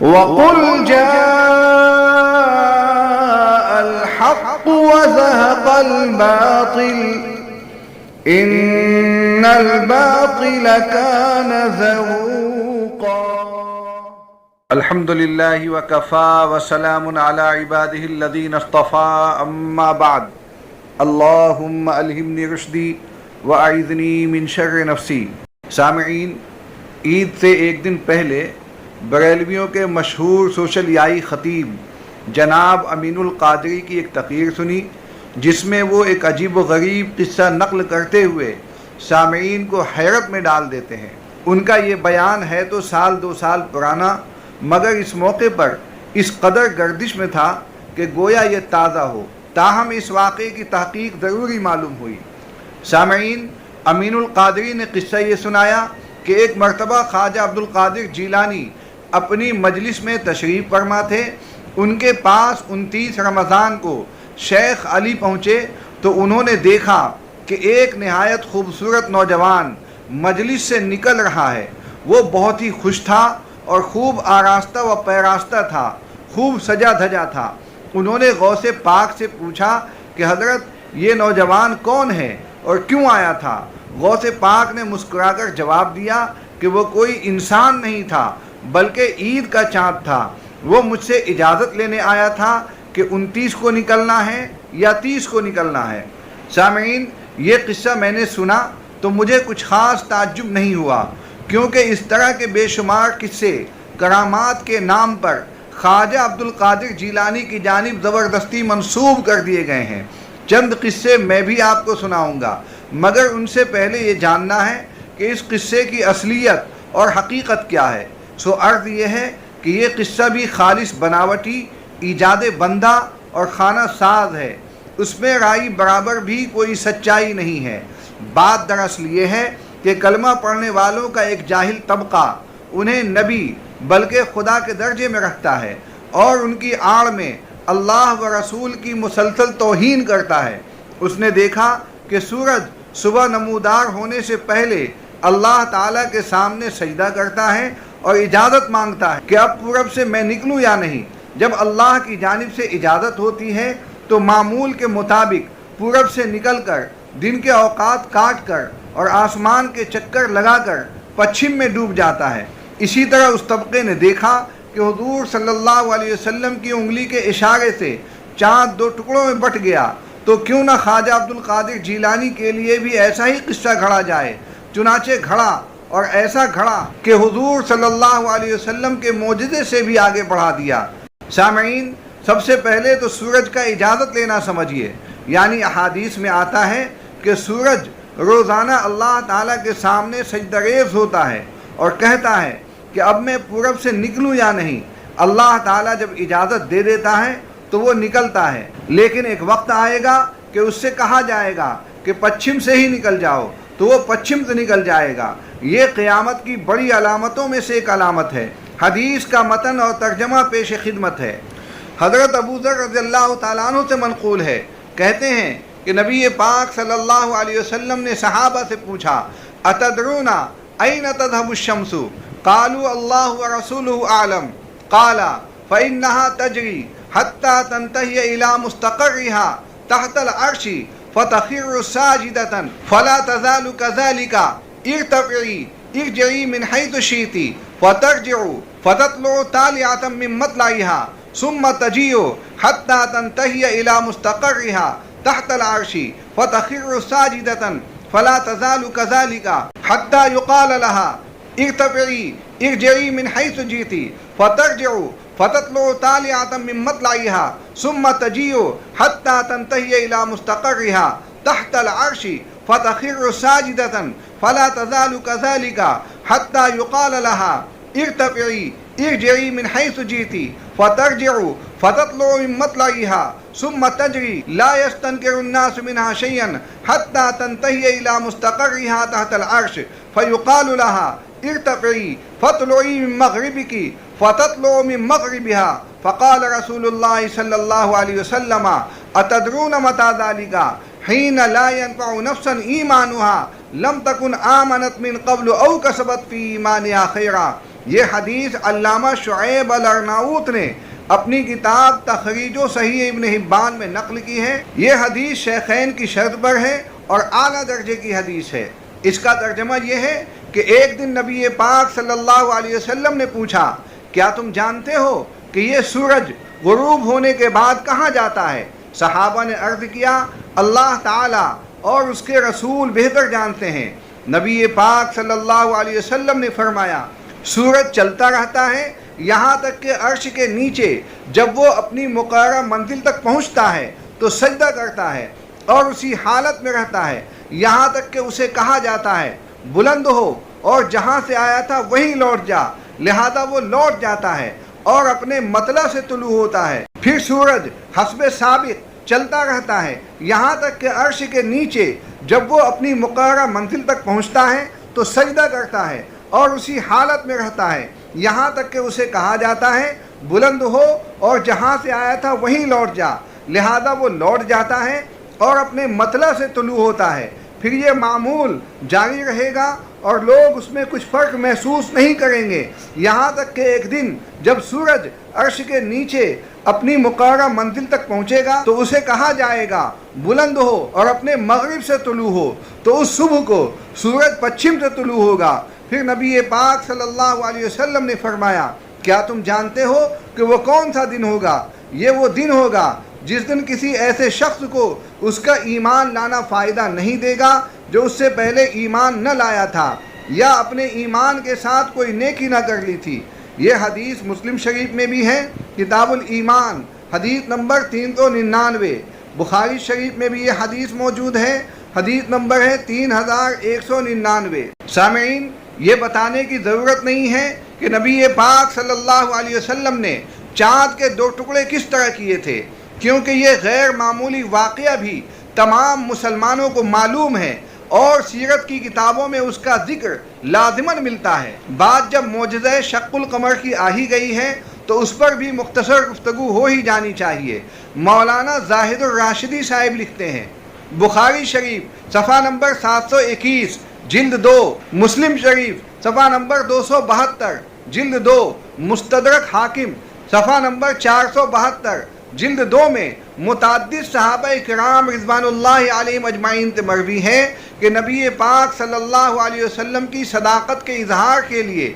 وَقُلْ جَاءَ الْحَقُّ وَزَهَقَ الْبَاطِلُ إِنَّ الْبَاطِلَ كَانَ زَهُوقًا۔ الحمد للہ وکفا وسلام علی عبادہ الذین اصطفیٰ، اما بعد، اللہم الہمنی رشدی واعذنی من شر نفسی۔ سامعین، عید سے ایک دن پہلے بریلویوں کے مشہور سوشلیائی خطیب جناب امین القادری کی ایک تقریر سنی، جس میں وہ ایک عجیب و غریب قصہ نقل کرتے ہوئے سامعین کو حیرت میں ڈال دیتے ہیں۔ ان کا یہ بیان ہے تو سال دو سال پرانا، مگر اس موقع پر اس قدر گردش میں تھا کہ گویا یہ تازہ ہو، تاہم اس واقعے کی تحقیق ضروری معلوم ہوئی۔ سامعین، امین القادری نے قصہ یہ سنایا کہ ایک مرتبہ خواجہ عبد القادر جیلانی اپنی مجلس میں تشریف فرما تھے۔ ان کے پاس 29 رمضان کو شیخ علی پہنچے تو انہوں نے دیکھا کہ ایک نہایت خوبصورت نوجوان مجلس سے نکل رہا ہے۔ وہ بہت ہی خوش تھا اور خوب آراستہ و پیراستہ تھا، خوب سجا دھجا تھا۔ انہوں نے غوث پاک سے پوچھا کہ حضرت، یہ نوجوان کون ہے اور کیوں آیا تھا؟ غوث پاک نے مسکرا کر جواب دیا کہ وہ کوئی انسان نہیں تھا بلکہ عید کا چاند تھا۔ وہ مجھ سے اجازت لینے آیا تھا کہ 29 کو نکلنا ہے یا 30 کو نکلنا ہے۔ سامعین، یہ قصہ میں نے سنا تو مجھے کچھ خاص تعجب نہیں ہوا، کیونکہ اس طرح کے بے شمار قصے کرامات کے نام پر خواجہ عبد القادر جیلانی کی جانب زبردستی منسوب کر دیے گئے ہیں۔ چند قصے میں بھی آپ کو سناؤں گا، مگر ان سے پہلے یہ جاننا ہے کہ اس قصے کی اصلیت اور حقیقت کیا ہے۔ سو عرض یہ ہے کہ یہ قصہ بھی خالص بناوٹی، ایجاد بندہ اور خانہ ساز ہے، اس میں رائی برابر بھی کوئی سچائی نہیں ہے۔ بات دراصل یہ ہے کہ کلمہ پڑھنے والوں کا ایک جاہل طبقہ انہیں نبی بلکہ خدا کے درجے میں رکھتا ہے اور ان کی آڑ میں اللہ و رسول کی مسلسل توہین کرتا ہے۔ اس نے دیکھا کہ سورج صبح نمودار ہونے سے پہلے اللہ تعالیٰ کے سامنے سجدہ کرتا ہے اور اجازت مانگتا ہے کہ اب پورب سے میں نکلوں یا نہیں۔ جب اللہ کی جانب سے اجازت ہوتی ہے تو معمول کے مطابق پورب سے نکل کر دن کے اوقات کاٹ کر اور آسمان کے چکر لگا کر پچھم میں ڈوب جاتا ہے۔ اسی طرح اس طبقے نے دیکھا کہ حضور صلی اللہ علیہ وسلم کی انگلی کے اشارے سے چاند 2 ٹکڑوں میں بٹ گیا، تو کیوں نہ خواجہ عبد القادر جیلانی کے لیے بھی ایسا ہی قصہ گھڑا جائے۔ چنانچہ گھڑا، اور ایسا گھڑا کہ حضور صلی اللہ علیہ وسلم کے معجزے سے بھی آگے بڑھا دیا۔ سامعین، سب سے پہلے تو سورج کا اجازت لینا سمجھیے، یعنی احادیث میں آتا ہے کہ سورج روزانہ اللہ تعالیٰ کے سامنے سجدہ ریز ہوتا ہے اور کہتا ہے کہ اب میں پورب سے نکلوں یا نہیں۔ اللہ تعالیٰ جب اجازت دے دیتا ہے تو وہ نکلتا ہے، لیکن ایک وقت آئے گا کہ اس سے کہا جائے گا کہ پچھم سے ہی نکل جاؤ، تو وہ پچھم سے نکل جائے گا۔ یہ قیامت کی بڑی علامتوں میں سے ایک علامت ہے۔ حدیث کا متن اور ترجمہ پیش خدمت ہے۔ حضرت ابو ذر رضی اللہ تعالیٰ عنہ سے منقول ہے، کہتے ہیں کہ نبی پاک صلی اللہ علیہ وسلم نے صحابہ سے پوچھا، اتدرون این تذهب الشمس؟ قالوا اللہ ورسولہ اعلم، قال فإنها تجری حتى تنتهي إلى مستقرها تحت العرش فتخر ساجدة فلا تزال كذلك ارتفعي ارجعي من حيث شئت فترجع فتطلع طالعة من مطلعها ثم تجيء حتى تنتهي إلى مستقرها تحت العرش فتخر ساجدة فلا تزال كذلك حتى يقال لها ارتفعي ارجعي من حيث جئت فترجع فتطلع طالعة من مطلعها ثم تجيء حتى تنتهي إلى مستقرها تحت العرش فتخر ساجدة فلا تزال كذلك حتى يقال لها ارتفعي ارجعي من حيث جئت فترجع فتطلع من مطلعها ثم تجري لا يستنكر الناس منها شيئا حتى تنتهي إلى مستقرها تحت العرش فيقال لها ارتفعي فاطلعي من مغربك فتطلع من مغربها فقال رسول الله صلى الله عليه وسلم اتدرون متى ذلك؟ حين لا ينفع نفسا ایمانها لم تكن آمنت من قبل او کسبت في ایمانها خیرا یہ حدیث علامہ شعیب الارناؤت نے اپنی کتاب تخریج و صحیح ابن حبان میں نقل کی ہے۔ یہ حدیث شیخین کی شرط پر ہے اور اعلیٰ درجے کی حدیث ہے۔ اس کا ترجمہ یہ ہے کہ ایک دن نبی پاک صلی اللہ علیہ وسلم نے پوچھا، کیا تم جانتے ہو کہ یہ سورج غروب ہونے کے بعد کہاں جاتا ہے؟ صحابہ نے عرض کیا، اللہ تعالیٰ اور اس کے رسول بہتر جانتے ہیں۔ نبی پاک صلی اللہ علیہ وسلم نے فرمایا، سورج چلتا رہتا ہے یہاں تک کہ عرش کے نیچے جب وہ اپنی مقررہ منزل تک پہنچتا ہے تو سجدہ کرتا ہے اور اسی حالت میں رہتا ہے یہاں تک کہ اسے کہا جاتا ہے بلند ہو اور جہاں سے آیا تھا وہیں لوٹ جا، لہذا وہ لوٹ جاتا ہے اور اپنے مطلع سے طلوع ہوتا ہے۔ پھر سورج حسب سابق چلتا رہتا ہے یہاں تک کہ عرش کے نیچے جب وہ اپنی مقررہ منزل تک پہنچتا ہے تو سجدہ کرتا ہے اور اسی حالت میں رہتا ہے یہاں تک کہ اسے کہا جاتا ہے بلند ہو اور جہاں سے آیا تھا وہیں لوٹ جا، لہذا وہ لوٹ جاتا ہے اور اپنے مطلع سے طلوع ہوتا ہے۔ پھر یہ معمول جاری رہے گا اور لوگ اس میں کچھ فرق محسوس نہیں کریں گے یہاں تک کہ ایک دن جب سورج عرش کے نیچے اپنی مقررہ منزل تک پہنچے گا تو اسے کہا جائے گا بلند ہو اور اپنے مغرب سے طلوع ہو، تو اس صبح کو سورج پچھم سے طلوع ہوگا۔ پھر نبی پاک صلی اللہ علیہ وسلم نے فرمایا، کیا تم جانتے ہو کہ وہ کون سا دن ہوگا؟ یہ وہ دن ہوگا جس دن کسی ایسے شخص کو اس کا ایمان لانا فائدہ نہیں دے گا جو اس سے پہلے ایمان نہ لایا تھا یا اپنے ایمان کے ساتھ کوئی نیکی نہ کر لی تھی۔ یہ حدیث مسلم شریف میں بھی ہے، کتاب الایمان حدیث نمبر 399۔ بخاری شریف میں بھی یہ حدیث موجود ہے، حدیث نمبر ہے 3199۔ سامعین، یہ بتانے کی ضرورت نہیں ہے کہ نبی پاک صلی اللہ علیہ وسلم نے چاند کے 2 ٹکڑے کس طرح کیے تھے، کیونکہ یہ غیر معمولی واقعہ بھی تمام مسلمانوں کو معلوم ہے اور سیرت کی کتابوں میں اس کا ذکر لازماً ملتا ہے۔ بات جب معجزہ شق القمر کی آ ہی گئی ہے تو اس پر بھی مختصر گفتگو ہو ہی جانی چاہیے۔ مولانا زاہد الراشدی صاحب لکھتے ہیں، بخاری شریف صفحہ نمبر 721 جلد 2، مسلم شریف صفحہ نمبر 272 جلد 2، مستدرک حاکم صفحہ نمبر 472 جلد 2 میں متعدد صحابہ کرام رضوان اللہ علیہم اجمعین سے مروی ہے کہ نبی پاک صلی اللہ علیہ وسلم کی صداقت کے اظہار کے لیے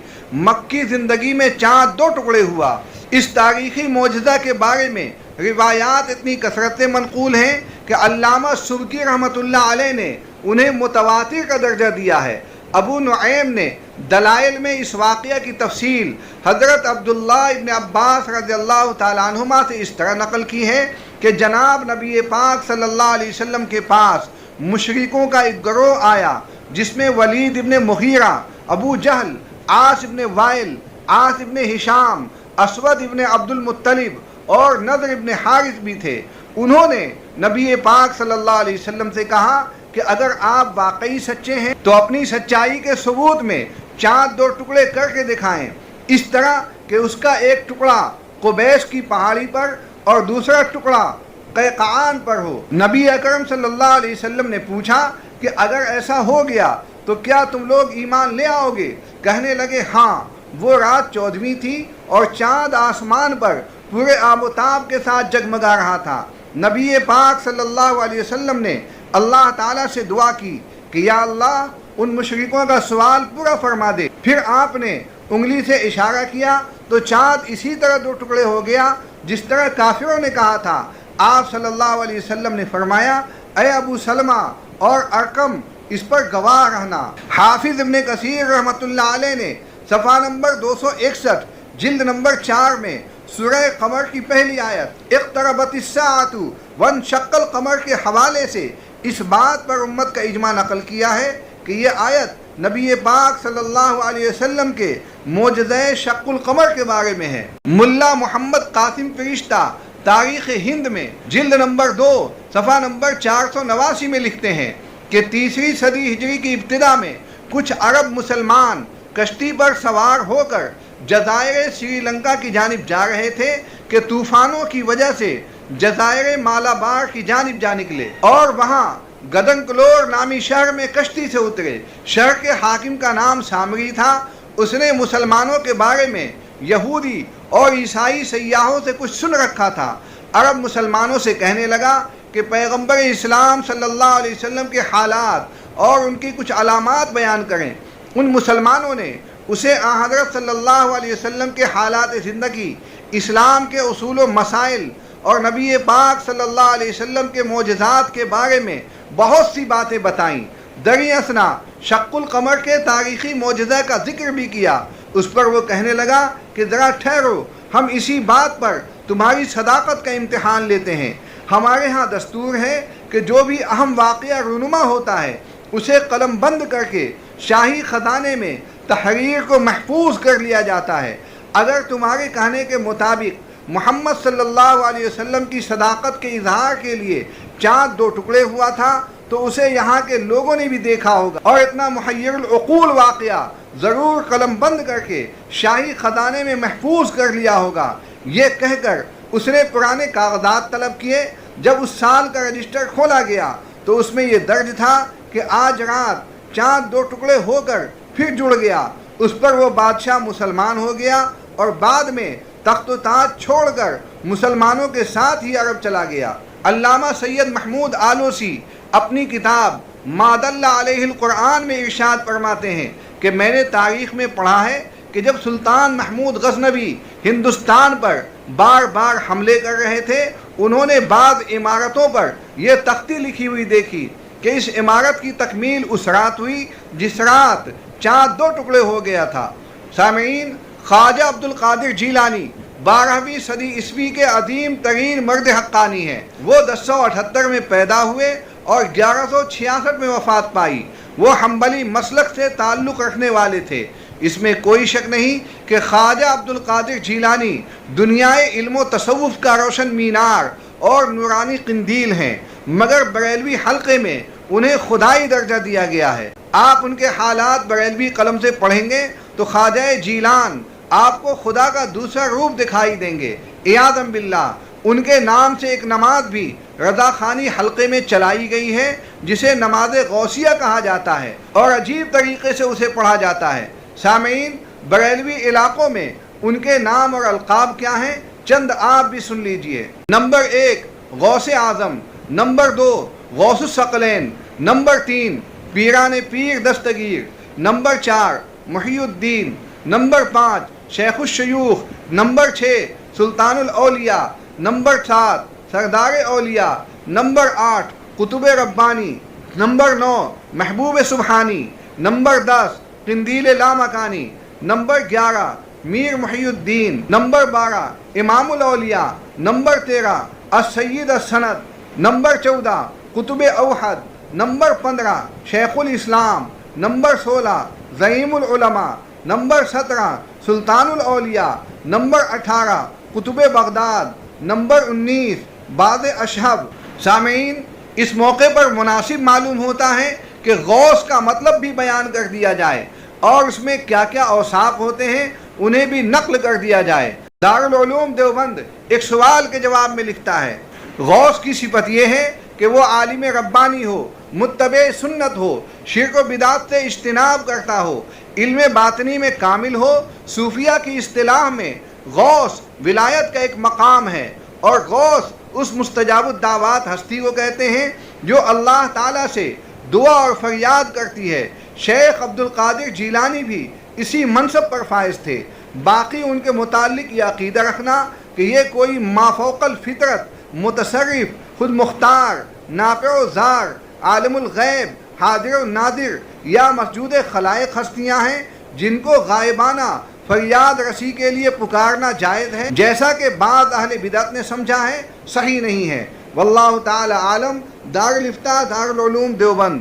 مکی زندگی میں چاند 2 ٹکڑے ہوا۔ اس تاریخی معجزہ کے بارے میں روایات اتنی کثرت سے منقول ہیں کہ علامہ سبکی رحمۃ اللہ علیہ نے انہیں متواتر کا درجہ دیا ہے۔ ابو نعیم نے دلائل میں اس واقعہ کی تفصیل حضرت عبداللہ ابن عباس رضی اللہ تعالیٰ عنہما سے اس طرح نقل کی ہے کہ جناب نبی پاک صلی اللہ علیہ وسلم کے پاس مشرکوں کا ایک گروہ آیا جس میں ولید ابن مغیرہ، ابو جہل، عاص ابن وائل، عاص ابن ہشام، اسود ابن عبد المطلب اور نضر ابن حارث بھی تھے۔ انہوں نے نبی پاک صلی اللہ علیہ وسلم سے کہا کہ اگر آپ واقعی سچے ہیں تو اپنی سچائی کے ثبوت میں چاند 2 ٹکڑے کر کے دکھائیں، اس طرح کہ اس کا ایک ٹکڑا قبیس کی پہاڑی پر اور دوسرا ٹکڑا قیقعان پر ہو۔ نبی اکرم صلی اللہ علیہ وسلم نے پوچھا کہ اگر ایسا ہو گیا تو کیا تم لوگ ایمان لے آؤ گے؟ کہنے لگے ہاں۔ وہ رات 14ویں تھی اور چاند آسمان پر پورے آب و تاب کے ساتھ جگمگا رہا تھا۔ نبی پاک صلی اللہ علیہ وسلم نے اللہ تعالیٰ سے دعا کی کہ یا اللہ ان مشرکوں کا سوال پورا فرما دے۔ پھر آپ نے انگلی سے اشارہ کیا تو چاند اسی طرح 2 ٹکڑے ہو گیا جس طرح کافروں نے کہا تھا۔ آپ صلی اللہ علیہ وسلم نے فرمایا، اے ابو سلمہ اور ارقم، اس پر گواہ رہنا۔ حافظ ابن کثیر رحمۃ اللہ علیہ نے صفحہ نمبر 261 جلد نمبر 4 میں سورہ قمر کی پہلی آیت اقتربت الساعۃ وانشق القمر کے حوالے سے اس بات پر امت کا اجماع نقل کیا ہے کہ یہ آیت نبی پاک صلی اللہ علیہ وسلم کے معجزہ شق القمر کے بارے میں ہے۔ ملا محمد قاسم فرشتہ تاریخ ہند میں جلد نمبر 2 صفحہ نمبر 489 میں لکھتے ہیں کہ 3 صدی ہجری کی ابتدا میں کچھ عرب مسلمان کشتی پر سوار ہو کر جزائر سری لنکا کی جانب جا رہے تھے کہ طوفانوں کی وجہ سے جزائر مالابار کی جانب جا نکلے اور وہاں گدنکلور نامی شہر میں کشتی سے اترے۔ شہر کے حاکم کا نام سامری تھا۔ اس نے مسلمانوں کے بارے میں یہودی اور عیسائی سیاحوں سے کچھ سن رکھا تھا۔ عرب مسلمانوں سے کہنے لگا کہ پیغمبر اسلام صلی اللہ علیہ وسلم کے حالات اور ان کی کچھ علامات بیان کریں۔ ان مسلمانوں نے اسے حضرت صلی اللہ علیہ وسلم کے حالات زندگی، اسلام کے اصول و مسائل اور نبی پاک صلی اللہ علیہ وسلم کے معجزات کے بارے میں بہت سی باتیں بتائیں۔ دریں اثنا شق القمر کے تاریخی معجزہ کا ذکر بھی کیا۔ اس پر وہ کہنے لگا کہ ذرا ٹھہرو، ہم اسی بات پر تمہاری صداقت کا امتحان لیتے ہیں۔ ہمارے ہاں دستور ہے کہ جو بھی اہم واقعہ رونما ہوتا ہے اسے قلم بند کر کے شاہی خزانے میں تحریر کو محفوظ کر لیا جاتا ہے۔ اگر تمہارے کہنے کے مطابق محمد صلی اللہ علیہ وسلم کی صداقت کے اظہار کے لیے چاند 2 ٹکڑے ہوا تھا تو اسے یہاں کے لوگوں نے بھی دیکھا ہوگا، اور اتنا محیر العقول واقعہ ضرور قلم بند کر کے شاہی خزانے میں محفوظ کر لیا ہوگا۔ یہ کہہ کر اس نے پرانے کاغذات طلب کیے۔ جب اس سال کا رجسٹر کھولا گیا تو اس میں یہ درج تھا کہ آج رات چاند 2 ٹکڑے ہو کر پھر جڑ گیا۔ اس پر وہ بادشاہ مسلمان ہو گیا اور بعد میں تخت و تاج چھوڑ کر مسلمانوں کے ساتھ ہی عرب چلا گیا۔ علامہ سید محمود آلوسی اپنی کتاب ما دل علیہ القرآن میں ارشاد فرماتے ہیں کہ میں نے تاریخ میں پڑھا ہے کہ جب سلطان محمود غزنوی ہندوستان پر بار بار حملے کر رہے تھے، انہوں نے بعض عمارتوں پر یہ تختی لکھی ہوئی دیکھی کہ اس عمارت کی تکمیل اس رات ہوئی جس رات چاند 2 ٹکڑے ہو گیا تھا۔ سامعین، خواجہ عبد القادر جیلانی 12ویں صدی عیسوی کے عظیم ترین مرد حقانی ہیں۔ وہ 1078 میں پیدا ہوئے اور 1166 میں وفات پائی۔ وہ حنبلی مسلک سے تعلق رکھنے والے تھے۔ اس میں کوئی شک نہیں کہ خواجہ عبد القادر جیلانی دنیائے علم و تصوف کا روشن مینار اور نورانی قندیل ہیں، مگر بریلوی حلقے میں انہیں خدائی درجہ دیا گیا ہے۔ آپ ان کے حالات بریلوی قلم سے پڑھیں گے تو خواجہ جیلان آپ کو خدا کا دوسرا روپ دکھائی دیں گے۔ عیاذاً باللہ، ان کے نام سے ایک نماز بھی رضا خانی حلقے میں چلائی گئی ہے جسے نماز غوثیہ کہا جاتا ہے، اور عجیب طریقے سے اسے پڑھا جاتا ہے۔ سامعین، بریلوی علاقوں میں ان کے نام اور القاب کیا ہیں، چند آپ بھی سن لیجئے۔ نمبر 1 غوث اعظم، نمبر 2 غوث الثقلین، نمبر 3 پیران پیر دستگیر، نمبر 4 محی الدین، نمبر 5 شیخ الشیوخ، نمبر 6 سلطان الاولیاء، نمبر 7 سردار اولیاء، نمبر 8 قطب ربانی، نمبر 9 محبوب سبحانی، نمبر 10 قندیل لامکانی، نمبر 11 میر محی الدین، نمبر 12 امام الاولیاء، نمبر 13 السید السند، نمبر 14 قطب اوحد، نمبر 15 شیخ الاسلام، نمبر 16 زعیم العلماء، نمبر 17 سلطان الاولیاء، نمبر 18 قطب بغداد، نمبر 19 بعض اشہب۔ سامعین، اس موقع پر مناسب معلوم ہوتا ہے کہ غوث کا مطلب بھی بیان کر دیا جائے اور اس میں کیا کیا اوصاف ہوتے ہیں انہیں بھی نقل کر دیا جائے۔ دارالعلوم دیوبند ایک سوال کے جواب میں لکھتا ہے، غوث کی صفت یہ ہے کہ وہ عالم ربانی ہو، متبع سنت ہو، شرک و بدعت سے اجتناب کرتا ہو، علم باطنی میں کامل ہو۔ صوفیہ کی اصطلاح میں غوث ولایت کا ایک مقام ہے، اور غوث اس مستجاب الدعوات ہستی کو کہتے ہیں جو اللہ تعالیٰ سے دعا اور فریاد کرتی ہے۔ شیخ عبد القادر جیلانی بھی اسی منصب پر فائز تھے۔ باقی ان کے متعلق یہ عقیدہ رکھنا کہ یہ کوئی مافوق الفطرت، متصرف، خود مختار، نافع و ضار، عالم الغیب، حاضر و نادر یا مسجود خلائق ہستیاں ہیں جن کو غائبانہ فریاد رسی کے لیے پکارنا جائز ہے، جیسا کہ بعض اہل بدعت نے سمجھا ہے، صحیح نہیں ہے۔ واللہ تعالی عالم۔ دارالفتاح دارالعلوم دیوبند۔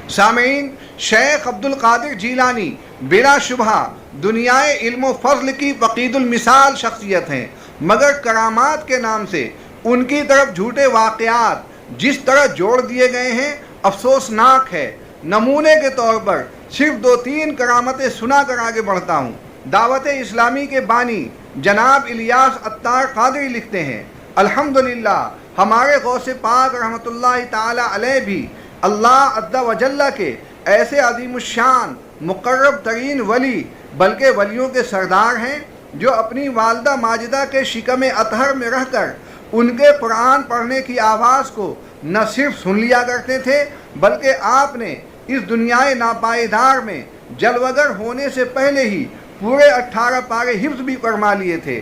سامعین، شیخ عبد القادر جیلانی بلا شبہ دنیائے علم و فضل کی فقید المثال شخصیت ہیں، مگر کرامات کے نام سے ان کی طرف جھوٹے واقعات جس طرح جوڑ دیے گئے ہیں افسوسناک ہے۔ نمونے کے طور پر صرف 2-3 کرامتیں سنا کر آگے بڑھتا ہوں۔ دعوت اسلامی کے بانی جناب الیاس عطار قادری لکھتے ہیں، الحمدللہ ہمارے غوث پاک رحمۃ اللہ تعالی علیہ بھی اللہ عز و جل کے ایسے عظیم الشان مقرب ترین ولی بلکہ ولیوں کے سردار ہیں جو اپنی والدہ ماجدہ کے شکم اطہر میں رہ کر ان کے قرآن پڑھنے کی آواز کو نہ صرف سن لیا کرتے تھے بلکہ آپ نے اس دنیائے ناپائیدار میں جلوگر ہونے سے پہلے ہی پورے 18 پارے حفظ بھی فرما لیے تھے۔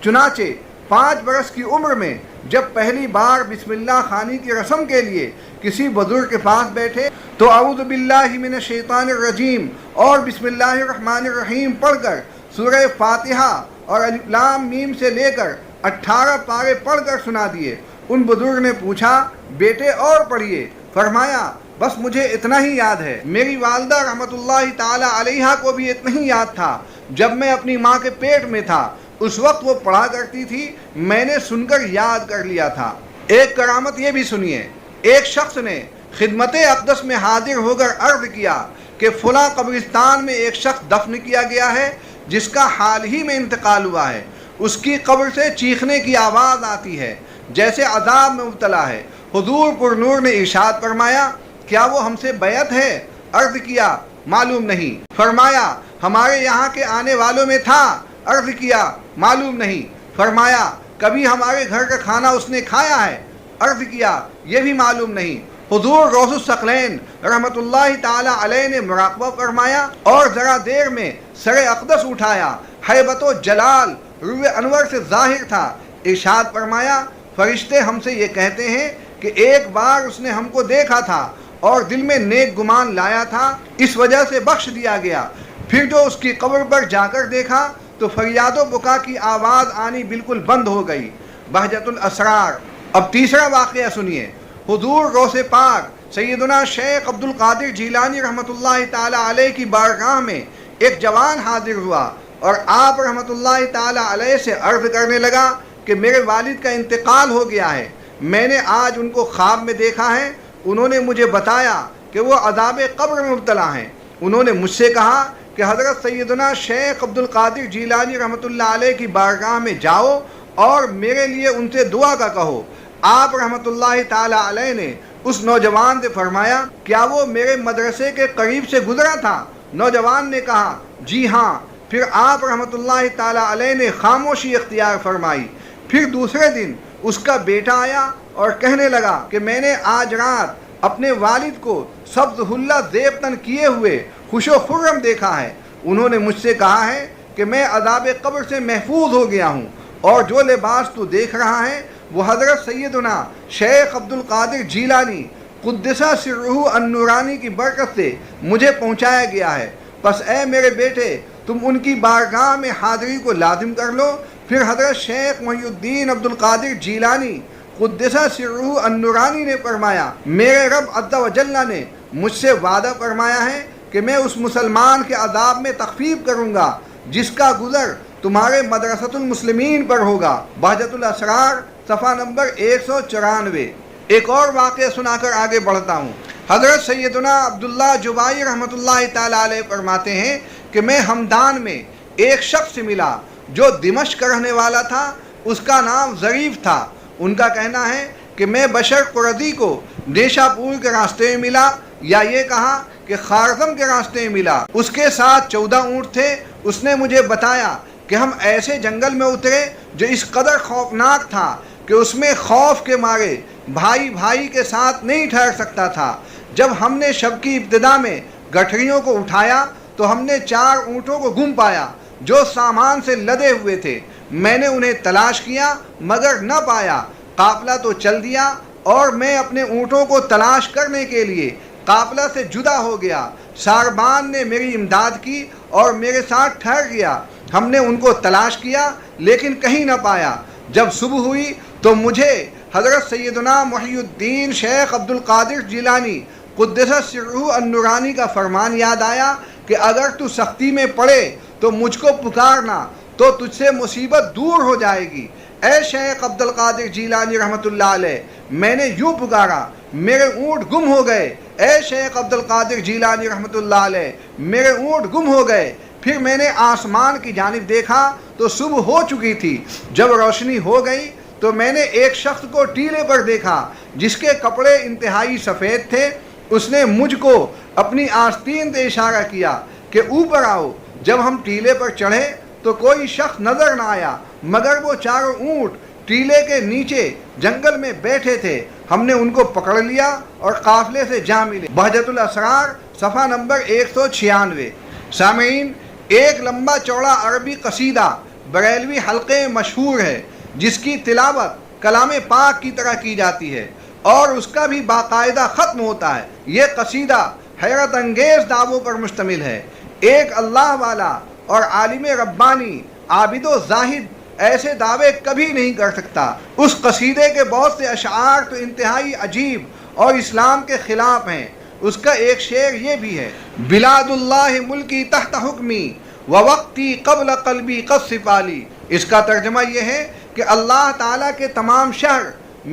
چنانچہ 5 برس کی عمر میں جب پہلی بار بسم اللہ خوانی کی رسم کے لیے کسی بزرگ کے پاس بیٹھے تو اعوذ باللہ من الشیطان الرجیم اور بسم اللہ الرحمن الرحیم پڑھ کر سورہ فاتحہ اور الف لام میم سے لے کر 18 پارے پڑھ کر سنا دیے۔ ان بزرگ نے پوچھا بیٹے اور پڑھیے؟ فرمایا بس مجھے اتنا ہی یاد ہے۔ میری والدہ رحمت اللہ تعالی علیہا کو بھی اتنا ہی یاد تھا، جب میں اپنی ماں کے پیٹ میں تھا اس وقت وہ پڑھا کرتی تھی، میں نے سن کر یاد کر لیا تھا۔ ایک کرامت یہ بھی سنیے، ایک شخص نے خدمت اقدس میں حاضر ہو کر عرض کیا کہ فلاں قبرستان میں ایک شخص دفن کیا گیا ہے جس کا حال ہی میں انتقال ہوا ہے، اس کی قبر سے چیخنے کی آواز آتی ہے جیسے عذاب میں مبتلا ہے۔ حضور پر نور نے ارشاد فرمایا کیا وہ ہم سے بیعت ہے؟ عرض کیا معلوم نہیں۔ فرمایا ہمارے یہاں کے آنے والوں میں تھا؟ عرض کیا معلوم نہیں۔ فرمایا کبھی ہمارے گھر کا کھانا اس نے کھایا ہے؟ عرض کیا یہ بھی معلوم نہیں۔ حضور غوث الثقلین رحمت اللہ تعالی علیہ نے مراقبہ فرمایا اور ذرا دیر میں سر اقدس اٹھایا، ہیبت و جلال روح انور سے ظاہر تھا۔ ارشاد فرمایا فرشتے ہم سے یہ کہتے ہیں کہ ایک بار اس نے ہم کو دیکھا تھا اور دل میں نیک گمان لایا تھا، اس وجہ سے بخش دیا گیا۔ پھر جو اس کی قبر پر جا کر دیکھا تو فریاد و بکا کی آواز آنی بالکل بند ہو گئی۔ بہجت الاسرار۔ اب تیسرا واقعہ سنیے۔ حضور غوث پاک سیدنا شیخ عبد القادر جیلانی رحمت اللہ تعالی علیہ کی بارگاہ میں ایک جوان حاضر ہوا اور آپ رحمت اللہ تعالی علیہ سے عرض کرنے لگا کہ میرے والد کا انتقال ہو گیا ہے، میں نے آج ان کو خواب میں دیکھا ہے، انہوں نے مجھے بتایا کہ وہ عذاب قبر میں مبتلا ہیں۔ انہوں نے مجھ سے کہا کہ حضرت سیدنا شیخ عبد القادر جیلانی رحمت اللہ علیہ کی بارگاہ میں جاؤ اور میرے لیے ان سے دعا کا کہو۔ آپ رحمت اللہ تعالی علیہ نے اس نوجوان سے فرمایا کیا وہ میرے مدرسے کے قریب سے گزرا تھا؟ نوجوان نے کہا جی ہاں۔ پھر آپ رحمت اللہ تعالی علیہ نے خاموشی اختیار فرمائی۔ پھر دوسرے دن اس کا بیٹا آیا اور کہنے لگا کہ میں نے آج رات اپنے والد کو سبز حلہ زیب تن کیے ہوئے خوش و خرم دیکھا ہے۔ انہوں نے مجھ سے کہا ہے کہ میں عذاب قبر سے محفوظ ہو گیا ہوں اور جو لباس تو دیکھ رہا ہے وہ حضرت سیدنا شیخ عبد القادر جیلانی قدسہ سرہ النورانی کی برکت سے مجھے پہنچایا گیا ہے۔ پس اے میرے بیٹے تم ان کی بارگاہ میں حاضری کو لازم کر لو۔ پھر حضرت شیخ محی الدین عبد القادر جیلانی قدسہ سرہ النورانی نے فرمایا میرے رب عز و جل نے مجھ سے وعدہ فرمایا ہے کہ میں اس مسلمان کے عذاب میں تخفیف کروں گا جس کا گزر تمہارے مدرسۃ المسلمین پر ہوگا۔ بہجت الاسرار صفحہ نمبر 194۔ ایک اور واقعہ سنا کر آگے بڑھتا ہوں۔ حضرت سیدنا عبداللہ جبائی رحمت اللہ تعالی علیہ فرماتے ہیں کہ میں ہمدان میں ایک شخص سے ملا جو دمشق رہنے والا تھا، اس کا نام ظریف تھا۔ ان کا کہنا ہے کہ میں بشر قرظی کو نیشا پور کے راستے میں ملا، یا یہ کہا کہ خارزم کے راستے میں ملا۔ اس کے ساتھ 14 اونٹ تھے۔ اس نے مجھے بتایا کہ ہم ایسے جنگل میں اترے جو اس قدر خوفناک تھا کہ اس میں خوف کے مارے بھائی بھائی کے ساتھ نہیں ٹھہر سکتا تھا۔ جب ہم نے شب کی ابتدا میں گٹھریوں کو اٹھایا تو ہم نے 4 اونٹوں کو گم پایا جو سامان سے لدے ہوئے تھے۔ میں نے انہیں تلاش کیا مگر نہ پایا۔ قافلہ تو چل دیا اور میں اپنے اونٹوں کو تلاش کرنے کے لیے قافلہ سے جدا ہو گیا۔ ساربان نے میری امداد کی اور میرے ساتھ ٹھہر گیا۔ ہم نے ان کو تلاش کیا لیکن کہیں نہ پایا۔ جب صبح ہوئی تو مجھے حضرت سیدنا محی الدین شیخ عبد القادر جیلانی قدسہ سرہ النورانی کا فرمان یاد آیا کہ اگر تو سختی میں پڑے تو مجھ کو پکارنا تو تجھ سے مصیبت دور ہو جائے گی۔ اے شیخ عبد القادر جیلانی رحمت اللہ علیہ، میں نے یوں پکارا میرے اونٹ گم ہو گئے۔ اے شیخ عبد القادر جیلانی رحمت اللہ علیہ، میرے اونٹ گم ہو گئے۔ پھر میں نے آسمان کی جانب دیکھا تو صبح ہو چکی تھی۔ جب روشنی ہو گئی تو میں نے ایک شخص کو ٹیلے پر دیکھا جس کے کپڑے انتہائی سفید تھے۔ اس نے مجھ کو اپنی آستین سے اشارہ کیا کہ اوپر آؤ۔ جب ہم ٹیلے پر چڑھے تو کوئی شخص نظر نہ آیا مگر وہ چاروں اونٹ ٹیلے کے نیچے جنگل میں بیٹھے تھے. ہم نے ان کو پکڑ لیا اور قافلے سے جا ملے. بہجت الاسرار صفحہ نمبر 196. سامعین، ایک لمبا چوڑا عربی قصیدہ بریلوی حلقے میں مشہور ہے جس کی تلاوت کلام پاک کی طرح کی جاتی ہے اور اس کا بھی باقاعدہ ختم ہوتا ہے. یہ قصیدہ حیرت انگیز دعووں پر مشتمل ہے. ایک اللہ والا اور عالم ربانی عابد و زاہد ایسے دعوے کبھی نہیں کر سکتا. اس قصیدے کے بہت سے اشعار تو انتہائی عجیب اور اسلام کے خلاف ہیں. اس کا ایک شعر یہ بھی ہے: بلاد اللہ ملکی تحت حکمی ووقتی قبل قلبی قد سفالی. اس کا ترجمہ یہ ہے کہ اللہ تعالیٰ کے تمام شہر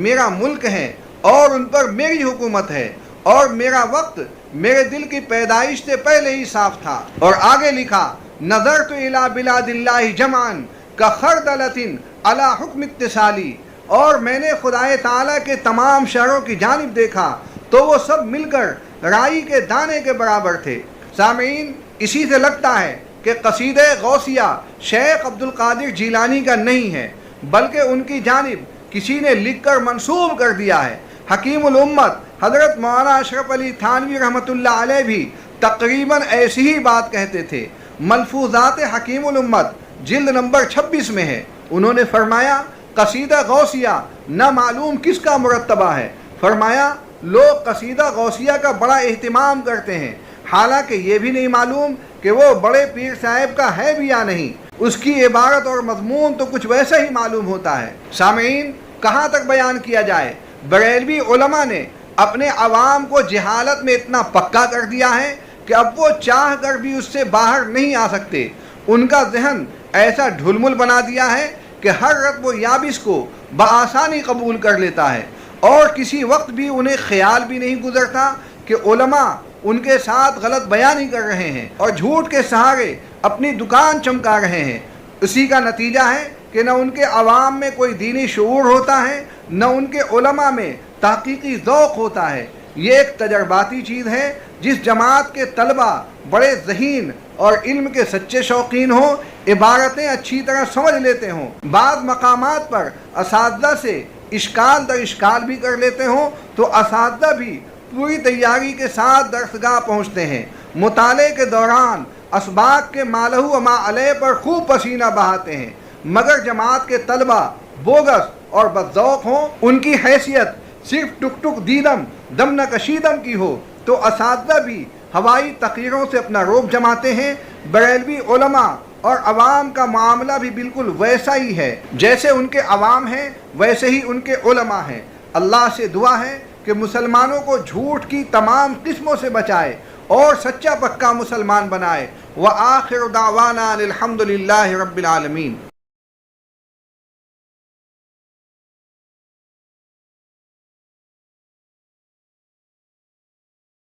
میرا ملک ہے اور ان پر میری حکومت ہے اور میرا وقت میرے دل کی پیدائش سے پہلے ہی صاف تھا. اور آگے لکھا: نظرت الی بلاد اللہ جمعاً کخردلۃ علی حکم اتصالی. اور میں نے خدائے تعالیٰ کے تمام شہروں کی جانب دیکھا تو وہ سب مل کر رائی کے دانے کے برابر تھے. سامعین، اسی سے لگتا ہے کہ قصیدہ غوثیہ شیخ عبد القادر جیلانی کا نہیں ہے بلکہ ان کی جانب کسی نے لکھ کر منسوب کر دیا ہے. حکیم الامت حضرت مولانا اشرف علی تھانوی رحمۃ اللہ علیہ بھی تقریباً ایسی ہی بات کہتے تھے. ملفوظات حکیم الامت جلد نمبر 26 میں ہے. انہوں نے فرمایا قصیدہ غوثیہ نہ معلوم کس کا مرتبہ ہے. فرمایا لوگ قصیدہ غوثیہ کا بڑا اہتمام کرتے ہیں حالانکہ یہ بھی نہیں معلوم کہ وہ بڑے پیر صاحب کا ہے بھی یا نہیں. اس کی عبارت اور مضمون تو کچھ ویسا ہی معلوم ہوتا ہے. سامعین، کہاں تک بیان کیا جائے، بریلوی علماء نے اپنے عوام کو جہالت میں اتنا پکا کر دیا ہے کہ اب وہ چاہ کر بھی اس سے باہر نہیں آ سکتے. ان کا ذہن ایسا ڈھلمل بنا دیا ہے کہ ہر رطب و یابس کو بآسانی قبول کر لیتا ہے اور کسی وقت بھی انہیں خیال بھی نہیں گزرتا کہ علماء ان کے ساتھ غلط بیانی کر رہے ہیں اور جھوٹ کے سہارے اپنی دکان چمکا رہے ہیں. اسی کا نتیجہ ہے کہ نہ ان کے عوام میں کوئی دینی شعور ہوتا ہے نہ ان کے علماء میں تحقیقی ذوق ہوتا ہے. یہ ایک تجرباتی چیز ہے. جس جماعت کے طلبہ بڑے ذہین اور علم کے سچے شوقین ہوں، عبارتیں اچھی طرح سمجھ لیتے ہوں، بعض مقامات پر اساتذہ سے اشکال در اشکال بھی کر لیتے ہوں تو اساتذہ بھی پوری تیاری کے ساتھ درسگاہ پہنچتے ہیں، مطالعے کے دوران اسباق کے مالہ و ما علیہ پر خوب پسینہ بہاتے ہیں. مگر جماعت کے طلبہ بوگس اور بدذوق ہوں، ان کی حیثیت صرف ٹک ٹک دیدم دم نہ کشیدم کی ہو تو اساتذہ بھی ہوائی تقریروں سے اپنا روب جماتے ہیں. بریلوی علماء اور عوام کا معاملہ بھی بالکل ویسا ہی ہے. جیسے ان کے عوام ہیں ویسے ہی ان کے علماء ہیں. اللہ سے دعا ہے کہ مسلمانوں کو جھوٹ کی تمام قسموں سے بچائے اور سچا پکا مسلمان بنائے. وآخر دعوانا الحمد للہ رب العالمین.